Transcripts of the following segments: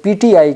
PTI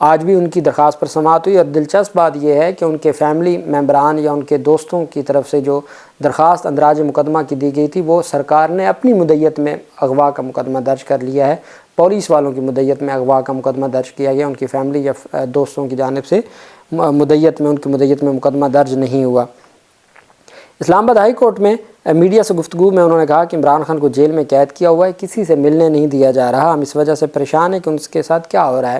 آج بھی ان کی درخواست پر سماعت ہوئی، اور دلچسپ بات یہ ہے کہ ان کے فیملی ممبران یا ان کے دوستوں کی طرف سے جو درخواست اندراج مقدمہ کی دی گئی تھی وہ سرکار نے اپنی مدیت میں اغوا کا مقدمہ درج کر لیا ہے۔ پولیس والوں کی مدیت میں اغوا کا مقدمہ درج کیا گیا، ان کی فیملی یا دوستوں کی جانب سے ان کی مدیت میں مقدمہ درج نہیں ہوا۔ اسلام آباد ہائی کورٹ میں میڈیا سے گفتگو میں انہوں نے کہا کہ عمران خان کو جیل میں قید کیا ہوا ہے، کسی سے ملنے نہیں دیا جا رہا، ہم اس وجہ سے پریشان ہیں کہ ان کے ساتھ کیا ہو رہا ہے۔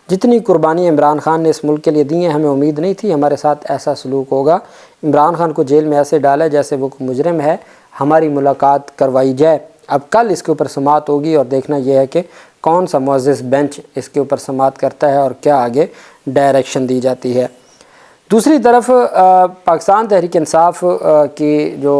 جتنی قربانی عمران خان نے اس ملک کے لیے دی ہیں، ہمیں امید نہیں تھی ہمارے ساتھ ایسا سلوک ہوگا۔ عمران خان کو جیل میں ایسے ڈالا جیسے وہ مجرم ہے، ہماری ملاقات کروائی جائے۔ اب کل اس کے اوپر سماعت ہوگی اور دیکھنا یہ ہے کہ کون سا معزز بینچ اس کے اوپر سماعت کرتا ہے اور کیا آگے ڈائریکشن دی جاتی ہے۔ دوسری طرف پاکستان تحریک انصاف کی جو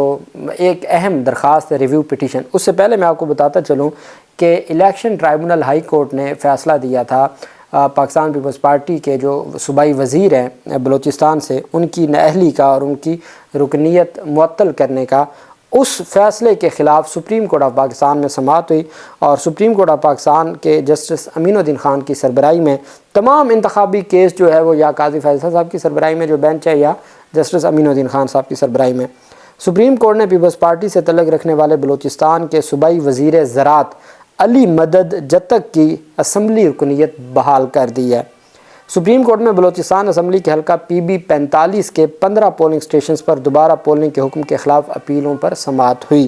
ایک اہم درخواست ہے ریویو پٹیشن، اس سے پہلے میں آپ کو بتاتا چلوں کہ الیکشن ٹرائبونل ہائی کورٹ نے فیصلہ دیا تھا پاکستان پیپلز پارٹی کے جو صوبائی وزیر ہیں بلوچستان سے، ان کی نااہلی کا اور ان کی رکنیت معطل کرنے کا۔ اس فیصلے کے خلاف سپریم کورٹ آف پاکستان میں سماعت ہوئی، اور سپریم کورٹ آف پاکستان کے جسٹس امین الدین خان کی سربراہی میں تمام انتخابی کیس جو ہے وہ یا قاضی فیصل صاحب کی سربراہی میں جو بینچ ہے یا جسٹس امین الدین خان صاحب کی سربراہی میں، سپریم کورٹ نے پیپلز پارٹی سے تعلق رکھنے والے بلوچستان کے صوبائی وزیر زراعت علی مدد جتک کی اسمبلی رکنیت بحال کر دی ہے۔ سپریم کورٹ میں بلوچستان اسمبلی کے حلقہ پی بی 45 کے 15 پولنگ سٹیشنز پر دوبارہ پولنگ کے حکم کے خلاف اپیلوں پر سماعت ہوئی۔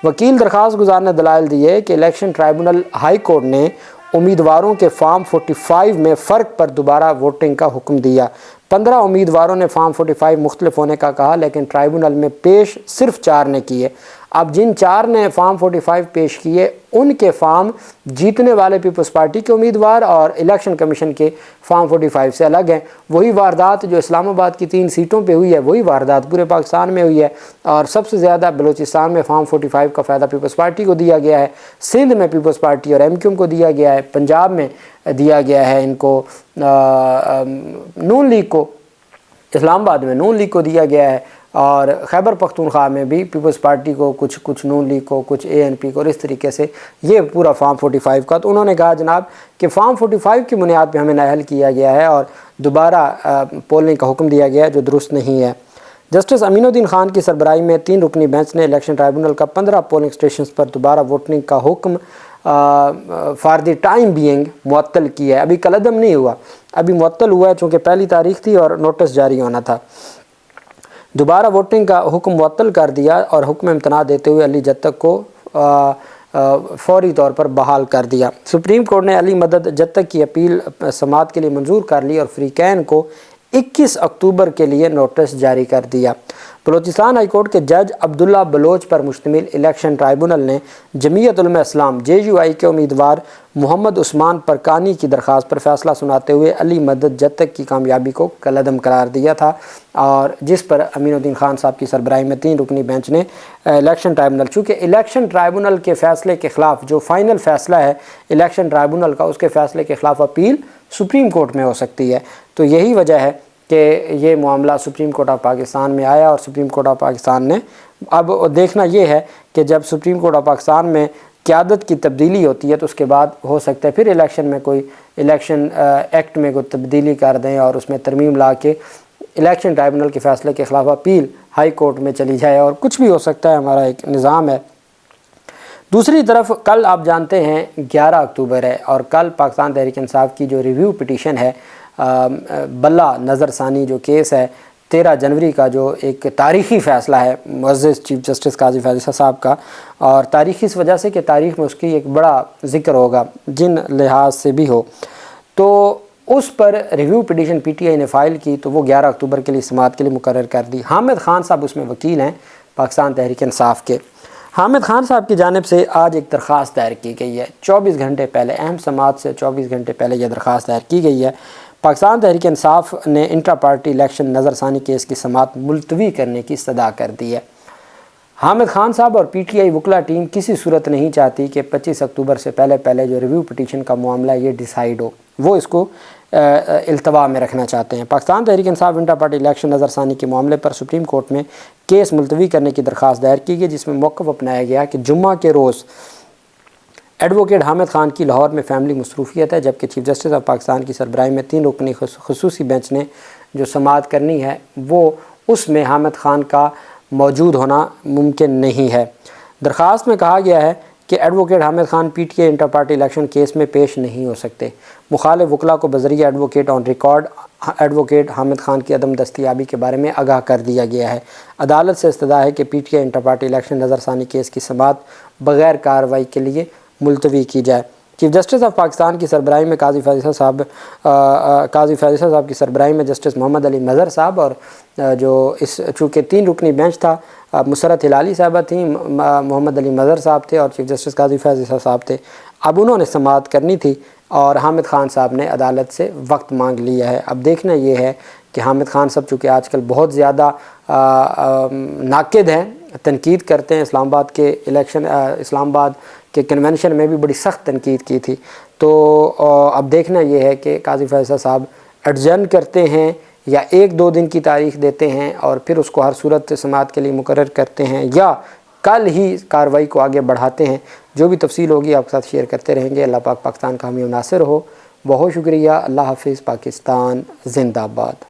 وکیل درخواست گزار نے دلائل دیے کہ الیکشن ٹرائبونل ہائی کورٹ نے امیدواروں کے فارم 45 میں فرق پر دوبارہ ووٹنگ کا حکم دیا۔ 15 امیدواروں نے فارم 45 مختلف ہونے کا کہا، لیکن ٹرائبونل میں پیش صرف 4 نے کیے۔ اب جن 4 نے فارم 45 پیش کیے ان کے فارم جیتنے والے پیپلز پارٹی کے امیدوار اور الیکشن کمیشن کے فارم 45 سے الگ ہیں۔ وہی واردات جو اسلام آباد کی 3 سیٹوں پہ ہوئی ہے وہی واردات پورے پاکستان میں ہوئی ہے، اور سب سے زیادہ بلوچستان میں فارم 45 کا فائدہ پیپلز پارٹی کو دیا گیا ہے، سندھ میں پیپلز پارٹی اور ایم کیو ایم کو دیا گیا ہے، پنجاب میں دیا گیا ہے ان کو نون لیگ کو، اسلام آباد میں نون لیگ کو دیا گیا ہے، اور خیبر پختونخوا میں بھی پیپلز پارٹی کو کچھ نون لیگ کو، کچھ اے این پی کو، اور اس طریقے سے یہ پورا فارم 45 کا۔ تو انہوں نے کہا جناب کہ فارم 45 کی بنیاد پہ ہمیں نااہل کیا گیا ہے اور دوبارہ پولنگ کا حکم دیا گیا ہے جو درست نہیں ہے۔ جسٹس امین الدین خان کی سربراہی میں 3 رکنی بینچ نے الیکشن ٹرائبونل کا 15 پولنگ سٹیشنز پر دوبارہ ووٹنگ کا حکم فار دی ٹائم بینگ معطل کیا ہے۔ ابھی کالعدم نہیں ہوا، ابھی معطل ہوا ہے چونکہ پہلی تاریخ تھی اور نوٹس جاری ہونا تھا۔ دوبارہ ووٹنگ کا حکم معطل کر دیا اور حکم امتناع دیتے ہوئے علی جتک کو فوری طور پر بحال کر دیا۔ سپریم کورٹ نے علی مدد جتک کی اپیل سماعت کے لیے منظور کر لی اور فریقین کو 21 اکتوبر کے لیے نوٹس جاری کر دیا۔ بلوچستان ہائی کورٹ کے جج عبداللہ بلوچ پر مشتمل الیکشن ٹرائبونل نے جمعیت علماء اسلام JUI کے امیدوار محمد عثمان پرکانی کی درخواست پر فیصلہ سناتے ہوئے علی مدد جتک کی کامیابی کو کالعدم قرار دیا تھا، اور جس پر امین الدین خان صاحب کی سربراہی میں 3 رکنی بینچ نے الیکشن ٹرائبونل، چونکہ الیکشن ٹرائبونل کے فیصلے کے خلاف جو فائنل فیصلہ ہے الیکشن ٹرائبونل کا، اس کے فیصلے کے خلاف اپیل سپریم کورٹ میں ہو سکتی ہے۔ تو یہی وجہ ہے کہ یہ معاملہ سپریم کورٹ آف پاکستان میں آیا، اور سپریم کورٹ آف پاکستان نے اب دیکھنا یہ ہے کہ جب سپریم کورٹ آف پاکستان میں قیادت کی تبدیلی ہوتی ہے تو اس کے بعد ہو سکتا ہے پھر الیکشن میں کوئی الیکشن ایکٹ میں کوئی تبدیلی کر دیں اور اس میں ترمیم لا کے الیکشن ٹرائبونل کے فیصلے کے خلاف اپیل ہائی کورٹ میں چلی جائے، اور کچھ بھی ہو سکتا ہے، ہمارا ایک نظام ہے۔ دوسری طرف کل آپ جانتے ہیں 11 اکتوبر ہے، اور کل پاکستان تحریک انصاف کی جو ریویو پٹیشن ہے بلہ نظر ثانی جو کیس ہے 13 جنوری کا، جو ایک تاریخی فیصلہ ہے معزز چیف جسٹس قاضی فیصل صاحب کا، اور تاریخی اس وجہ سے کہ تاریخ میں اس کی ایک بڑا ذکر ہوگا جن لحاظ سے بھی ہو، تو اس پر ریویو پٹیشن PTI نے فائل کی، تو وہ 11 اکتوبر کے لیے سماعت کے لیے مقرر کر دی۔ حامد خان صاحب اس میں وکیل ہیں پاکستان تحریک انصاف کے۔ حامد خان صاحب کی جانب سے آج ایک درخواست دائر کی گئی ہے، 24 گھنٹے پہلے، اہم سماعت سے 24 گھنٹے پہلے یہ درخواست دائر کی گئی ہے۔ پاکستان تحریک انصاف نے انٹرا پارٹی الیکشن نظر ثانی کیس کی سماعت ملتوی کرنے کی استدعا کر دی ہے۔ حامد خان صاحب اور PTI وکلا ٹیم کسی صورت نہیں چاہتی کہ 25 اکتوبر سے پہلے جو ریویو پٹیشن کا معاملہ یہ ڈیسائیڈ ہو، وہ اس کو التوا میں رکھنا چاہتے ہیں۔ Pakistan Tehreek Insaf intra party election نظر ثانی کے معاملے پر سپریم کورٹ میں کیس ملتوی کرنے کی درخواست دائر کی گئی، جس میں موقف اپنایا گیا کہ جمعہ کے روز ایڈوکیٹ حامد خان کی لاہور میں فیملی مصروفیت ہے، جبکہ چیف جسٹس آف پاکستان کی سربراہی میں 3 رکنی خصوصی بینچ نے جو سماعت کرنی ہے وہ اس میں حامد خان کا موجود ہونا ممکن نہیں ہے۔ درخواست میں کہا گیا ہے کہ advocate Hamid Khan P T A inter party election case میں پیش نہیں ہو سکتے۔ مخالف وکلاء کو بذریعہ advocate on record advocate Hamid Khan کی عدم دستیابی کے بارے میں آگاہ کر دیا گیا ہے۔ عدالت سے استدعا ہے کہ P T A inter party election نظر ثانی کیس کی سماعت بغیر کارروائی کے لیے ملتوی کی جائے۔ چیف جسٹس آف پاکستان کی سربراہی میں قاضی فیصل صاحب کی سربراہی میں جسٹس محمد علی مظہر صاحب اور جو اس چونکہ 3 رکنی بینچ تھا، مسرت ہلالی صاحبہ تھیں، محمد علی مظہر صاحب تھے اور چیف جسٹس قاضی فیصل صاحب تھے۔ اب انہوں نے سماعت کرنی تھی اور حامد خان صاحب نے عدالت سے وقت مانگ لیا ہے۔ اب دیکھنا یہ ہے کہ حامد خان صاحب چونکہ آج کل بہت زیادہ ناقد ہیں، تنقید کرتے ہیں، اسلام آباد کے کنونشن میں بھی بڑی سخت تنقید کی تھی، تو اب دیکھنا یہ ہے کہ قاضی فیصل صاحب ایڈجرن کرتے ہیں یا 1-2 دن کی تاریخ دیتے ہیں اور پھر اس کو ہر صورت سماعت کے لیے مقرر کرتے ہیں، یا کل ہی کارروائی کو آگے بڑھاتے ہیں۔ جو بھی تفصیل ہوگی آپ کے ساتھ شیئر کرتے رہیں گے۔ اللہ پاک پاکستان کا حامی و ناصر ہو۔ بہت شکریہ۔ اللہ حافظ۔ پاکستان زندہ باد۔